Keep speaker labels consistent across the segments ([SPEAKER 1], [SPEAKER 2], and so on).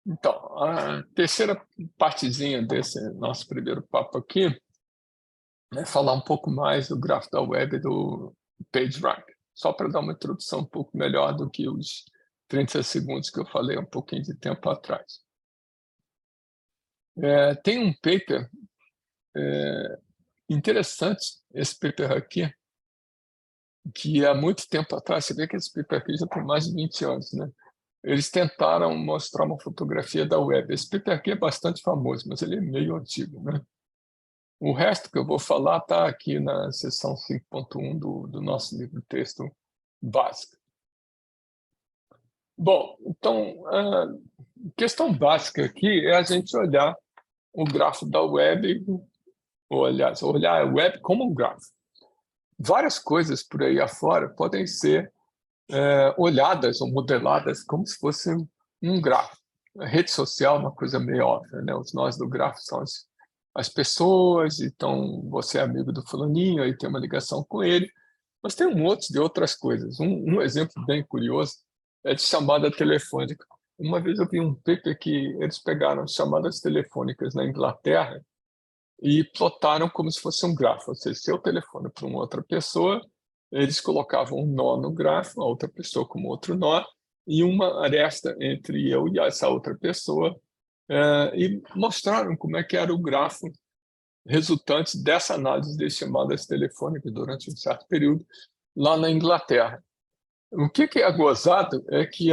[SPEAKER 1] Então, a terceira partezinha desse nosso primeiro papo aqui é falar um pouco mais do grafo da web e do PageRank, só para dar uma introdução um pouco melhor do que os 30 segundos que eu falei um pouquinho de tempo atrás. Tem um paper interessante, esse paper aqui, que há muito tempo atrás, você vê que esse paper aqui já tem mais de 20 anos, né? Eles tentaram mostrar uma fotografia da web. Esse paper aqui é bastante famoso, mas ele é meio antigo, né? O resto que eu vou falar está aqui na seção 5.1 do nosso livro-texto básico. Bom, então, a questão básica aqui é a gente olhar o grafo da web, ou aliás, olhar a web como um grafo. Várias coisas por aí afora podem ser olhadas ou modeladas como se fosse um grafo. A rede social é uma coisa meio óbvia, né? Os nós do grafo são as pessoas, então você é amigo do fulaninho, aí tem uma ligação com ele, mas tem um monte de outras coisas. Um exemplo bem curioso é de chamada telefônica. Uma vez eu vi um paper que eles pegaram chamadas telefônicas na Inglaterra e plotaram como se fosse um grafo, ou seja, se eu telefono para uma outra pessoa, eles colocavam um nó no grafo, a outra pessoa como outro nó, e uma aresta entre eu e essa outra pessoa, e mostraram como é que era o grafo resultante dessa análise de chamadas telefônicas durante um certo período lá na Inglaterra. O que é gozado é que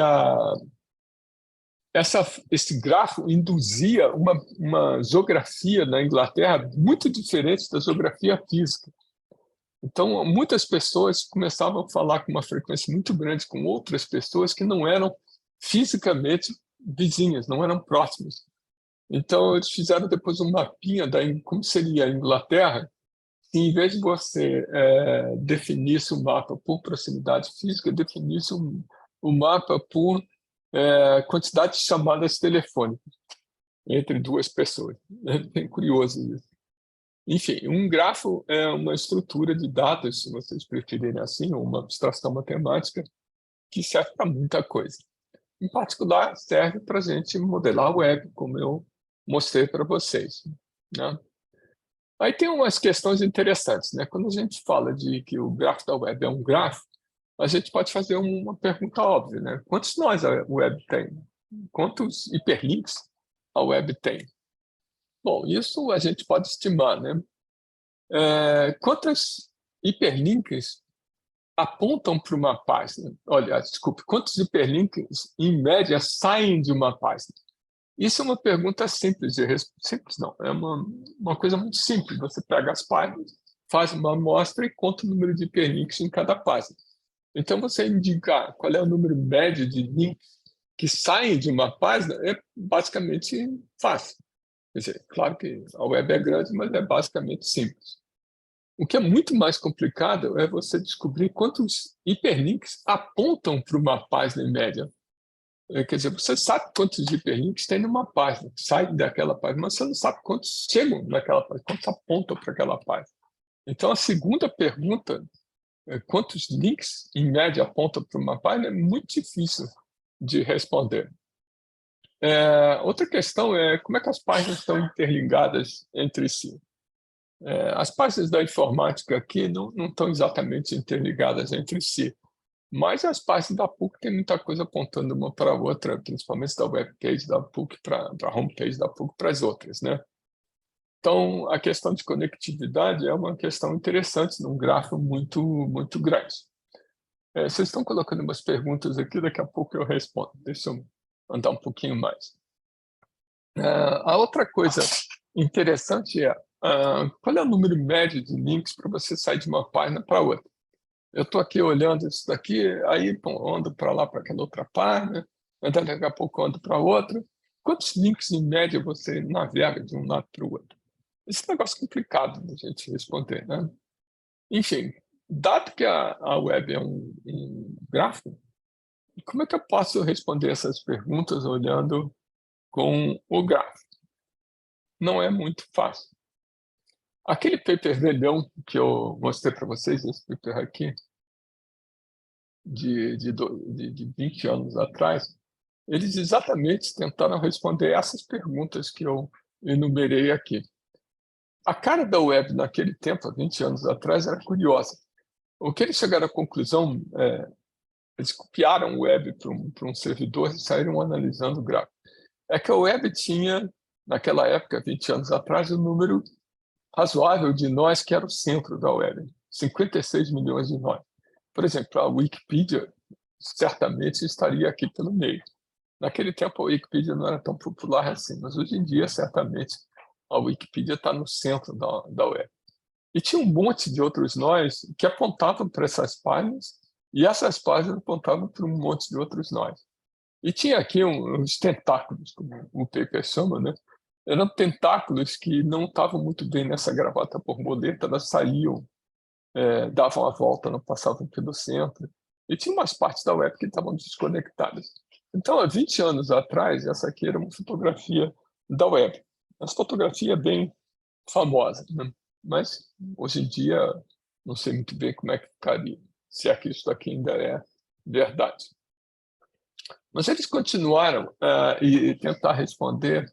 [SPEAKER 1] esse grafo induzia uma geografia na Inglaterra muito diferente da geografia física. Então, muitas pessoas começavam a falar com uma frequência muito grande com outras pessoas que não eram fisicamente vizinhas, não eram próximas. Então, eles fizeram depois um mapinha da como seria a Inglaterra, se em vez de você definisse o mapa por proximidade física, definisse o mapa por quantidade de chamadas telefônicas entre duas pessoas. É bem curioso isso. Enfim, um grafo é uma estrutura de dados, se vocês preferirem assim, ou uma abstração matemática, que serve para muita coisa. Em particular, serve para a gente modelar a web, como eu mostrei para vocês, né? Aí tem umas questões interessantes, né? Quando a gente fala de que o grafo da web é um grafo, a gente pode fazer uma pergunta óbvia, né? Quantos nós a web tem? Quantos hiperlinks a web tem? Bom, isso a gente pode estimar, né? Quantos hiperlinks apontam para uma página? Olha, desculpe, quantos hiperlinks, em média, saem de uma página? Isso é uma pergunta simples de responder. Simples não, é uma coisa muito simples. Você pega as páginas, faz uma amostra e conta o número de hiperlinks em cada página. Então, você indicar qual é o número médio de links que saem de uma página é basicamente fácil. Quer dizer, claro que a web é grande, mas é basicamente simples. O que é muito mais complicado é você descobrir quantos hiperlinks apontam para uma página em média. Quer dizer, você sabe quantos hiperlinks tem numa página, saem daquela página, mas você não sabe quantos chegam naquela página, quantos apontam para aquela página. Então, a segunda pergunta, quantos links, em média, apontam para uma página, é muito difícil de responder. Outra questão é como é que as páginas estão interligadas entre si. As páginas da informática aqui não estão exatamente interligadas entre si, mas as páginas da PUC têm muita coisa apontando uma para a outra, principalmente da webpage da PUC para a homepage da PUC para as outras, né? Então, a questão de conectividade é uma questão interessante num grafo muito, muito grande. Vocês estão colocando umas perguntas aqui, daqui a pouco eu respondo. Deixa eu andar um pouquinho mais. A outra coisa interessante é qual é o número médio de links para você sair de uma página para outra. Eu estou aqui olhando isso daqui, aí bom, ando para lá, para aquela outra página, daqui a pouco ando para outra. Quantos links, em média, você navega de um lado para o outro? Esse é um negócio complicado de a gente responder, né? Enfim, dado que a web é um gráfico, como é que eu posso responder essas perguntas olhando com o gráfico? Não é muito fácil. Aquele paper velhão que eu mostrei para vocês, esse paper aqui, de 20 anos atrás, eles exatamente tentaram responder essas perguntas que eu enumerei aqui. A cara da web naquele tempo, há 20 anos atrás, era curiosa. O que eles chegaram à conclusão, eles copiaram o web para um servidor e saíram analisando o gráfico. É que a web tinha, naquela época, 20 anos atrás, um número razoável de nós que era o centro da web, 56 milhões de nós. Por exemplo, a Wikipedia certamente estaria aqui pelo meio. Naquele tempo, a Wikipedia não era tão popular assim, mas hoje em dia, certamente, a Wikipedia está no centro da web. E tinha um monte de outros nós que apontavam para essas páginas, e essas páginas apontavam para um monte de outros nós. E tinha aqui uns tentáculos, como o paper chama, né? Eram tentáculos que não estavam muito bem nessa gravata borboleta, elas saíam, davam a volta, não passavam pelo centro. E tinha umas partes da web que estavam desconectadas. Então, há 20 anos atrás, essa aqui era uma fotografia da web. Essa fotografia é bem famosa, né? Mas, hoje em dia, não sei muito bem como é que ficaria, se é que isso aqui ainda é verdade. Mas eles continuaram e tentar responder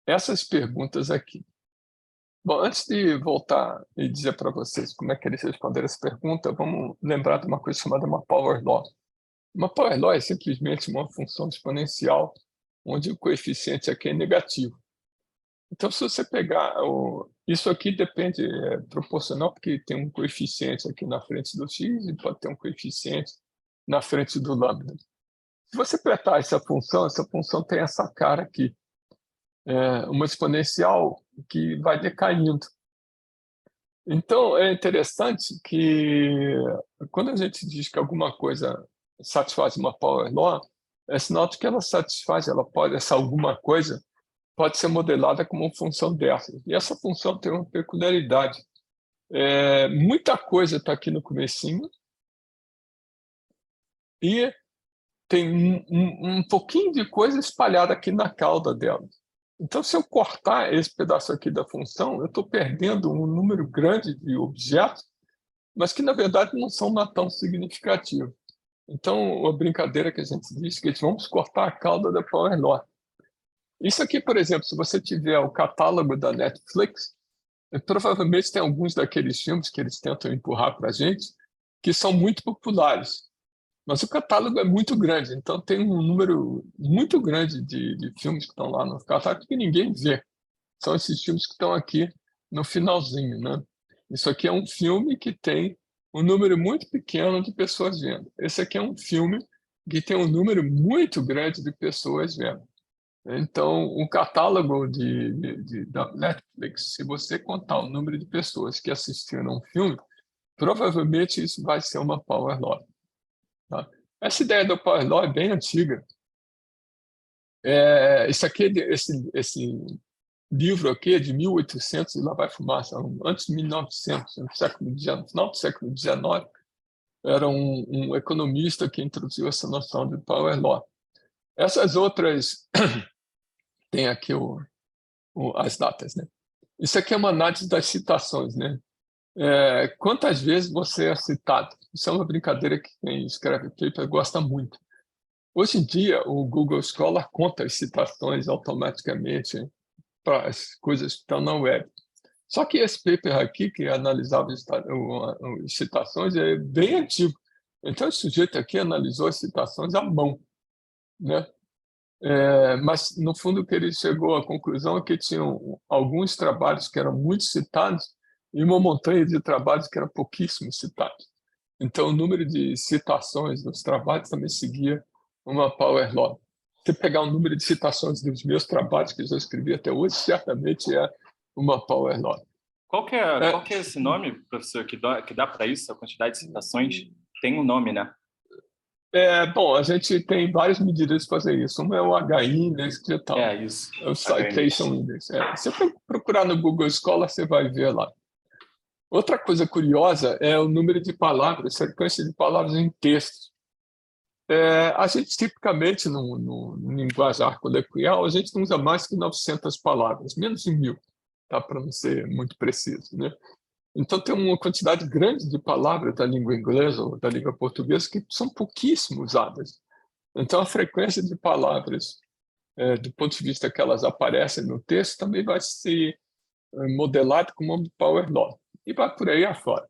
[SPEAKER 1] essas perguntas aqui. Bom, antes de voltar e dizer para vocês como é que eles responderam essa pergunta, vamos lembrar de uma coisa chamada uma power law. Uma power law é simplesmente uma função exponencial onde o coeficiente aqui é negativo. Então, se você pegar... isso aqui depende, é proporcional, porque tem um coeficiente aqui na frente do x e pode ter um coeficiente na frente do lambda. Se você apertar essa função tem essa cara aqui, uma exponencial que vai decaindo. Então, é interessante que, quando a gente diz que alguma coisa satisfaz uma power law, é sinal de que ela satisfaz, essa alguma coisa pode ser modelada como uma função dessa. E essa função tem uma peculiaridade. Muita coisa está aqui no comecinho e tem um pouquinho de coisa espalhada aqui na cauda dela. Então, se eu cortar esse pedaço aqui da função, eu estou perdendo um número grande de objetos, mas que, na verdade, não são tão significativos. Então, a brincadeira que a gente diz é que vamos cortar a cauda da power law. Isso aqui, por exemplo, se você tiver o catálogo da Netflix, provavelmente tem alguns daqueles filmes que eles tentam empurrar para a gente, que são muito populares. Mas o catálogo é muito grande, então tem um número muito grande de filmes que estão lá no catálogo que ninguém vê. São esses filmes que estão aqui no finalzinho, né? Isso aqui é um filme que tem um número muito pequeno de pessoas vendo. Esse aqui é um filme que tem um número muito grande de pessoas vendo. Então, o catálogo da Netflix, se você contar o número de pessoas que assistiram a um filme, provavelmente isso vai ser uma power law. Tá? Essa ideia do power law é bem antiga. Esse livro aqui é de 1800 e lá vai fumaça, antes de 1900, no final do século XIX, era um economista que introduziu essa noção de power law. Essas outras, tem aqui as datas, né? Isso aqui é uma análise das citações, né? Quantas vezes você é citado? Isso é uma brincadeira que quem escreve paper gosta muito. Hoje em dia, o Google Scholar conta as citações automaticamente para as coisas que estão na web. Só que esse paper aqui, que analisava as citações, é bem antigo. Então, esse sujeito aqui analisou as citações à mão, né? Mas, no fundo, o que ele chegou à conclusão é que tinham alguns trabalhos que eram muito citados e uma montanha de trabalhos que eram pouquíssimo citados. Então, o número de citações dos trabalhos também seguia uma power law. Se pegar o número de citações dos meus trabalhos que eu já escrevi até hoje, certamente é uma power law.
[SPEAKER 2] Qual que é esse nome, professor, que dá para isso, a quantidade de citações? Tem um nome, né?
[SPEAKER 1] Bom, a gente tem várias medidas de fazer isso. Uma é o HI-Index, que tal?
[SPEAKER 2] Isso.
[SPEAKER 1] É o Citation Index. Se você procurar no Google Scholar, você vai ver lá. Outra coisa curiosa é o número de palavras, sequência de palavras em texto. A gente, tipicamente, no linguajar coloquial, a gente não usa mais que 900 palavras, menos de 1000, tá? Para não ser muito preciso, né? Então, tem uma quantidade grande de palavras da língua inglesa ou da língua portuguesa que são pouquíssimo usadas. Então, a frequência de palavras, do ponto de vista que elas aparecem no texto, também vai ser modelado como uma power law. E vai por aí afora.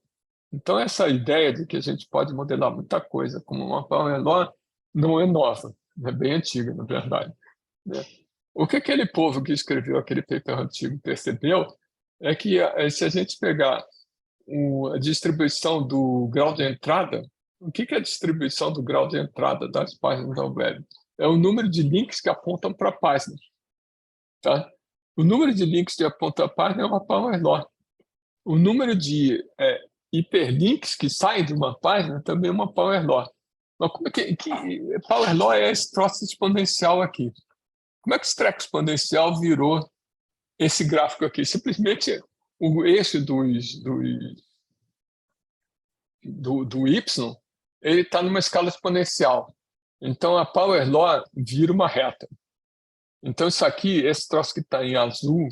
[SPEAKER 1] Então, essa ideia de que a gente pode modelar muita coisa como uma power law não é nova, é bem antiga, na verdade, né? O que aquele povo que escreveu aquele paper antigo percebeu é que se a gente pegar a distribuição do grau de entrada, o que é a distribuição do grau de entrada das páginas da web? É o número de links que apontam para a página. Tá? O número de links que apontam para a página é uma power law. O número de hiperlinks que saem de uma página também é uma power law. Mas como é que power law é esse troço exponencial aqui? Como é que esse treco exponencial virou esse gráfico aqui? Simplesmente o eixo do y, ele está numa escala exponencial. Então, a power law vira uma reta. Então, isso aqui, esse troço que está em azul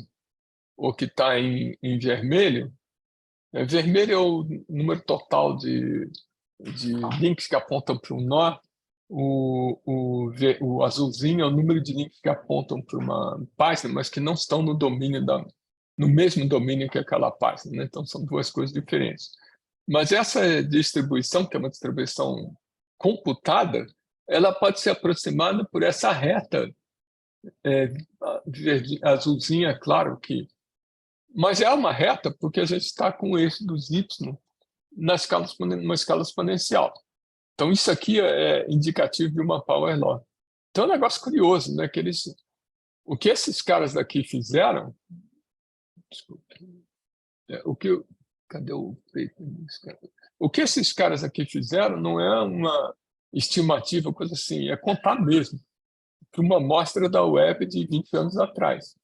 [SPEAKER 1] ou que está em vermelho, vermelho é o número total de links que apontam para um nó, o azulzinho é o número de links que apontam para uma página, mas que não estão no mesmo domínio que aquela página, né? Então, são duas coisas diferentes. Mas essa distribuição, que é uma distribuição computada, ela pode ser aproximada por essa reta azulzinha, claro que... Mas é uma reta porque a gente está com o eixo dos y numa escala exponencial. Então, isso aqui é indicativo de uma power law. Então, é um negócio curioso, né? O que esses caras daqui fizeram... Desculpa. Cadê o paper? O que esses caras aqui fizeram não é uma estimativa, coisa assim, é contar mesmo, para uma amostra da web de 20 anos atrás.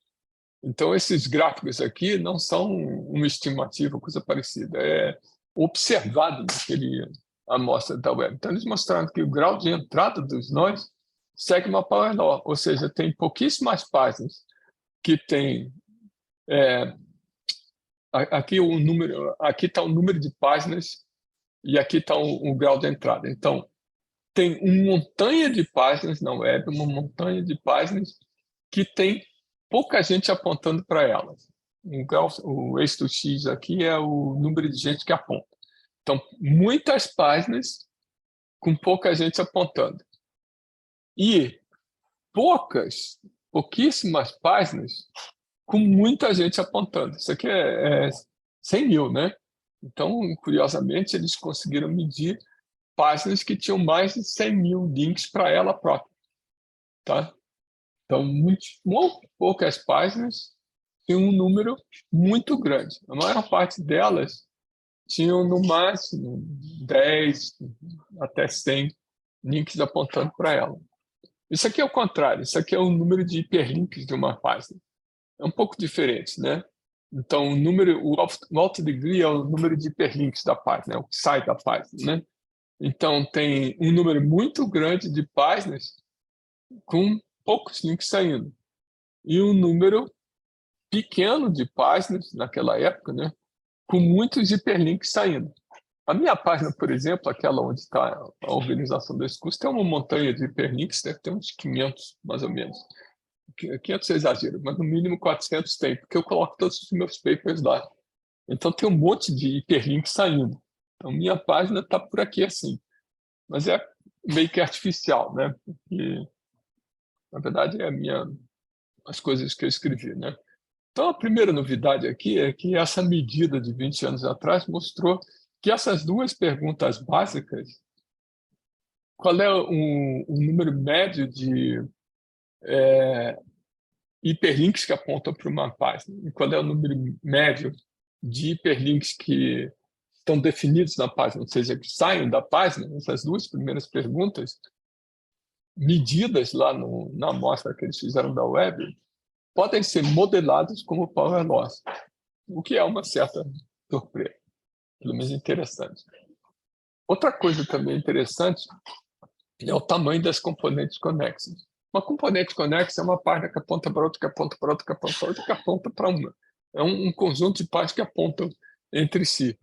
[SPEAKER 1] Então, esses gráficos aqui não são uma estimativa, coisa parecida, é observado naquele amostra da web. Então, eles mostraram que o grau de entrada dos nós segue uma power law, ou seja, tem pouquíssimas páginas que tem... aqui está o número de páginas e aqui está o grau de entrada. Então, tem uma montanha de páginas na web, uma montanha de páginas que tem pouca gente apontando para elas. O eixo do X aqui é o número de gente que aponta. Então, muitas páginas com pouca gente apontando. E pouquíssimas páginas com muita gente apontando. Isso aqui é 100 mil, né? Então, curiosamente, eles conseguiram medir páginas que tinham mais de 100 mil links para ela própria. Tá? Então, muito poucas páginas tinham um número muito grande. A maior parte delas tinham, no máximo, 10 até 100 links apontando para ela. Isso aqui é o contrário. Isso aqui é o número de hiperlinks de uma página. É um pouco diferente, né? Então, o alto degree é o número de hiperlinks da página, é o que sai da página, né? Então, tem um número muito grande de páginas com poucos links saindo. E um número pequeno de páginas, naquela época, né? Com muitos hiperlinks saindo. A minha página, por exemplo, aquela onde está a organização desse curso, tem uma montanha de hiperlinks, deve ter uns 500, mais ou menos. 500 é exagero, mas no mínimo 400 tem, porque eu coloco todos os meus papers lá. Então tem um monte de hiperlinks saindo. Então minha página está por aqui assim. Mas é meio que artificial, né? Porque, na verdade, as coisas que eu escrevi, né? Então a primeira novidade aqui é que essa medida de 20 anos atrás mostrou que essas duas perguntas básicas, qual é o número médio de hiperlinks que apontam para uma página e qual é o número médio de hiperlinks que estão definidos na página, ou seja, que saem da página, essas duas primeiras perguntas, medidas lá na amostra que eles fizeram da web, podem ser modeladas como power laws, o que é uma certa surpresa, pelo menos interessante. Outra coisa também interessante é o tamanho das componentes conexas. Uma componente conexa é uma página que aponta para outra, que aponta para outra, que aponta para outra, que aponta para uma. É um conjunto de páginas que apontam entre si.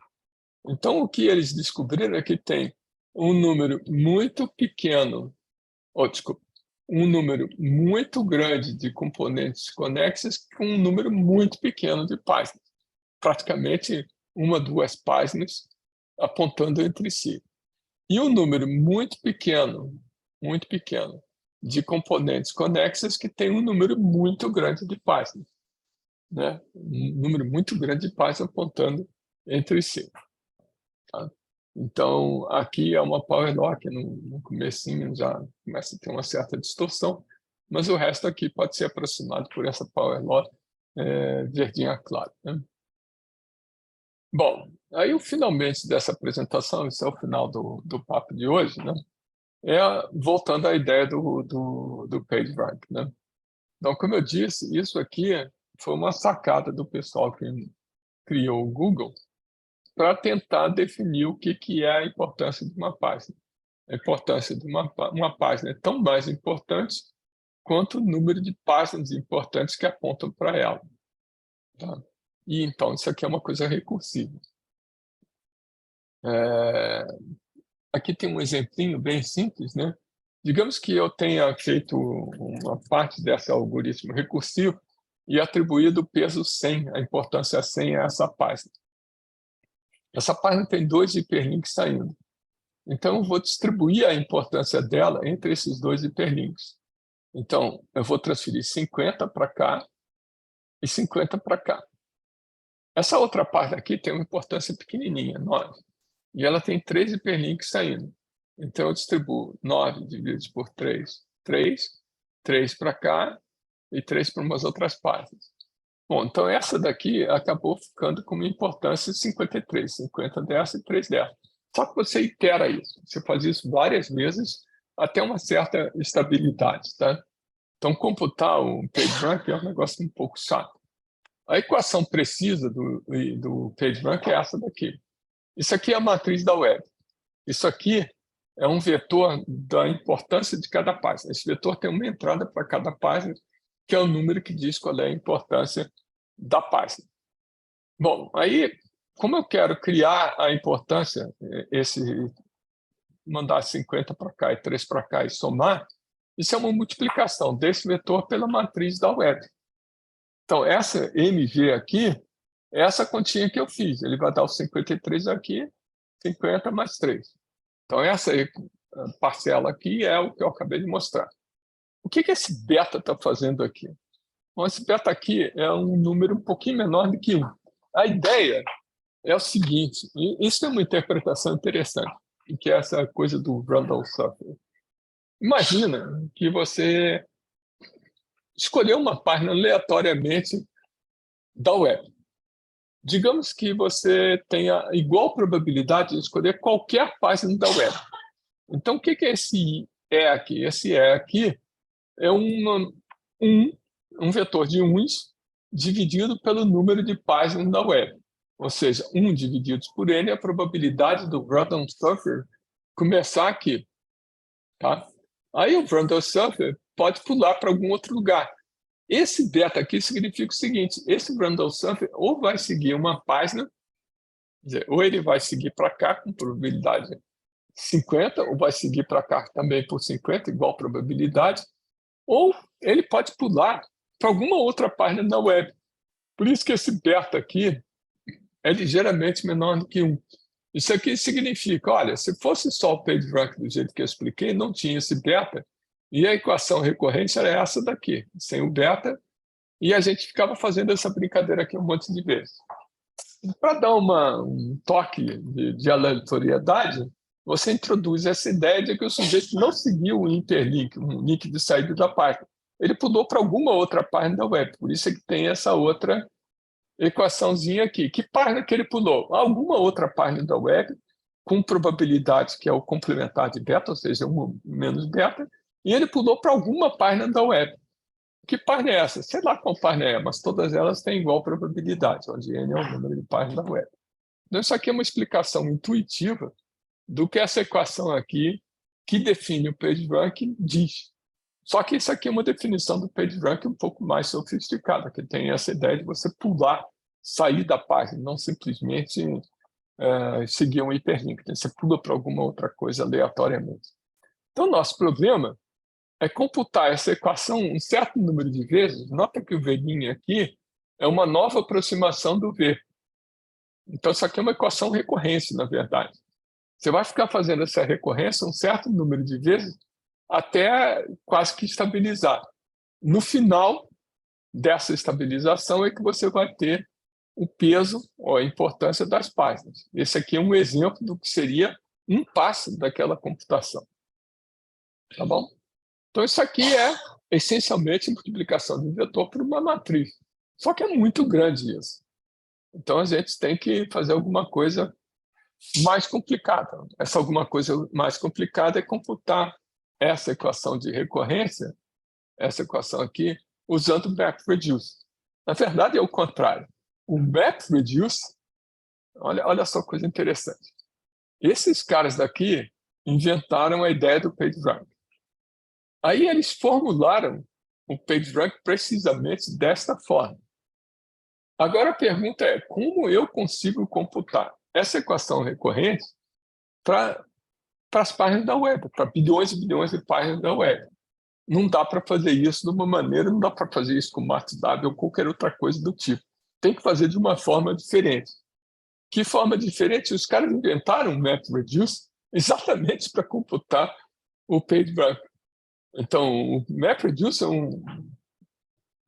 [SPEAKER 1] Então, o que eles descobriram é que tem um número muito pequeno, desculpa, um número muito grande de componentes conexos com um número muito pequeno de páginas, praticamente uma, duas páginas apontando entre si. E um número muito pequeno de componentes conexos que tem um número muito grande de páginas, né? Um número muito grande de páginas apontando entre si. Tá? Então, aqui é uma power law que no comecinho já começa a ter uma certa distorção, mas o resto aqui pode ser aproximado por essa power law verdinha clara, né? Bom, aí o finalmente dessa apresentação, esse é o final do papo de hoje, né? Voltando à ideia do PageRank, né? Então, como eu disse, isso aqui foi uma sacada do pessoal que criou o Google para tentar definir o que é a importância de uma página. A importância de uma página é tão mais importante quanto o número de páginas importantes que apontam para ela. Tá? E então, isso aqui é uma coisa recursiva. Aqui tem um exemplinho bem simples, né? Digamos que eu tenha feito uma parte desse algoritmo recursivo e atribuído o peso 100, a importância 100 a essa página. Essa página tem 2 hiperlinks saindo. Então, eu vou distribuir a importância dela entre esses 2 hiperlinks. Então, eu vou transferir 50 para cá e 50 para cá. Essa outra página aqui tem uma importância pequenininha, 9. E ela tem 3 hiperlinks saindo. Então, eu distribuo 9 dividido por 3, 3, 3 para cá e 3 para umas outras páginas. Bom, então essa daqui acabou ficando com uma importância de 53, 50 dessa e 3 dessa. Só que você itera isso, você faz isso várias vezes até uma certa estabilidade, tá? Então, computar um PageRank é um negócio um pouco chato. A equação precisa do PageRank é essa daqui. Isso aqui é a matriz da web. Isso aqui é um vetor da importância de cada página. Esse vetor tem uma entrada para cada página, que é o número que diz qual é a importância da página. Bom, aí, como eu quero criar a importância, mandar 50 para cá e 3 para cá e somar, isso é uma multiplicação desse vetor pela matriz da web. Então, essa MV aqui é essa continha que eu fiz. Ele vai dar os 53 aqui, 50 mais 3. Então, essa parcela aqui é o que eu acabei de mostrar. O que esse beta está fazendo aqui? Bom, esse beta aqui é um número um pouquinho menor do que 1. A ideia é o seguinte, e isso é uma interpretação interessante, que é essa coisa do Randall Software. Imagina que você escolheu uma página aleatoriamente da web. Digamos que você tenha igual probabilidade de escolher qualquer página da web. Então, o que é esse E aqui? Esse E aqui é um vetor de 1s dividido pelo número de páginas da web. Ou seja, 1 dividido por n é a probabilidade do random surfer começar aqui. Tá? Aí o random surfer pode pular para algum outro lugar. Esse beta aqui significa o seguinte, esse random surfer ou vai seguir uma página, quer dizer, ou ele vai seguir para cá com probabilidade 50, ou vai seguir para cá também por 50, igual probabilidade, ou ele pode pular para alguma outra página da web. Por isso que esse beta aqui é ligeiramente menor do que 1. Isso aqui significa, olha, se fosse só o PageRank do jeito que eu expliquei, não tinha esse beta, e a equação recorrente era essa daqui, sem o beta, e a gente ficava fazendo essa brincadeira aqui um monte de vezes. Para dar um toque de aleatoriedade, você introduz essa ideia de que o sujeito não seguiu o interlink, um link de saída da página. Ele pulou para alguma outra página da web, por isso é que tem essa outra equaçãozinha aqui. Que página que ele pulou? Alguma outra página da web, com probabilidade que é o complementar de beta, ou seja, 1 menos beta, e ele pulou para alguma página da web. Que página é essa? Sei lá qual página é, mas todas elas têm igual probabilidade, onde n é o número de páginas da web. Então, isso aqui é uma explicação intuitiva do que essa equação aqui, que define o PageRank, diz. Só que isso aqui é uma definição do PageRank um pouco mais sofisticada, que tem essa ideia de você pular, sair da página, não simplesmente seguir um hiperlink. Você pula para alguma outra coisa aleatoriamente. Então, nosso problema é computar essa equação um certo número de vezes. Nota que o V' aqui é uma nova aproximação do V. Então, isso aqui é uma equação recorrente, na verdade. Você vai ficar fazendo essa recorrência um certo número de vezes até quase que estabilizar. No final dessa estabilização é que você vai ter o peso ou a importância das páginas. Esse aqui é um exemplo do que seria um passo daquela computação. Tá bom? Então, isso aqui é essencialmente multiplicação de um vetor por uma matriz. Só que é muito grande isso. Então, a gente tem que fazer alguma coisa mais complicada. Essa alguma coisa mais complicada é computar essa equação de recorrência, essa equação aqui, usando o MapReduce. Na verdade, é o contrário. O MapReduce, olha só coisa interessante. Esses caras daqui inventaram a ideia do PageRank. Aí eles formularam o PageRank precisamente desta forma. Agora a pergunta é, como eu consigo computar essa equação recorrente para as páginas da web, para bilhões e bilhões de páginas da web? Não dá para fazer isso de uma maneira, não dá para fazer isso com MathW ou qualquer outra coisa do tipo. Tem que fazer de uma forma diferente. Que forma diferente? Os caras inventaram o MapReduce exatamente para computar o PageRank. Então, o MapReduce é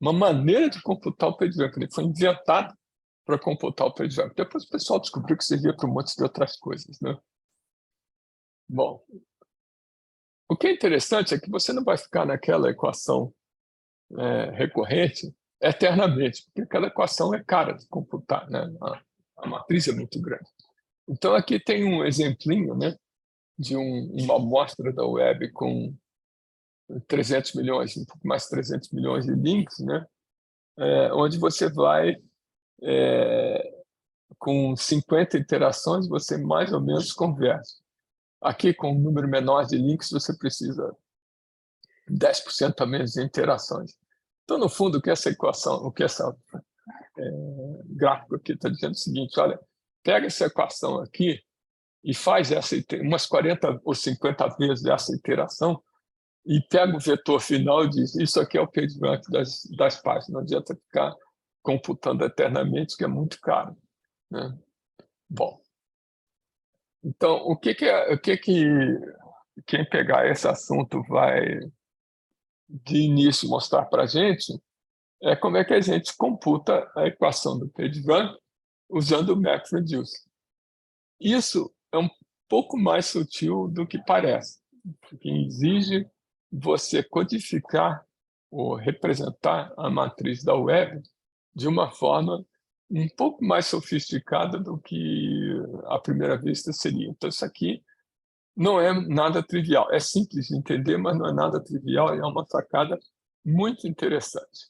[SPEAKER 1] uma maneira de computar o PageRank. Ele foi inventado para computar o PageRank. Depois o pessoal descobriu que servia para um monte de outras coisas, né? Bom, o que é interessante é que você não vai ficar naquela equação recorrente eternamente, porque aquela equação é cara de computar, né? A matriz é muito grande. Então, aqui tem um exemplinho, né, de uma amostra da web com 300 milhões, um pouco mais de 300 milhões de links, né, onde você vai, com 50 interações, você mais ou menos conversa. Aqui, com um número menor de links, você precisa 10% a menos de interações. Então, no fundo, o que essa equação, o que essa gráfico aqui está dizendo é o seguinte, olha, pega essa equação aqui e faz umas 40 ou 50 vezes essa iteração e pega o vetor final e diz, isso aqui é o PageRank das páginas, não adianta ficar computando eternamente, que é muito caro, né? Bom, então, o que quem pegar esse assunto vai, de início, mostrar para a gente é como é que a gente computa a equação do PageRank usando o MapReduce. Isso é um pouco mais sutil do que parece, porque exige você codificar ou representar a matriz da web de uma forma um pouco mais sofisticada do que à primeira vista seria. Então, isso aqui não é nada trivial. É simples de entender, mas não é nada trivial e é uma sacada muito interessante.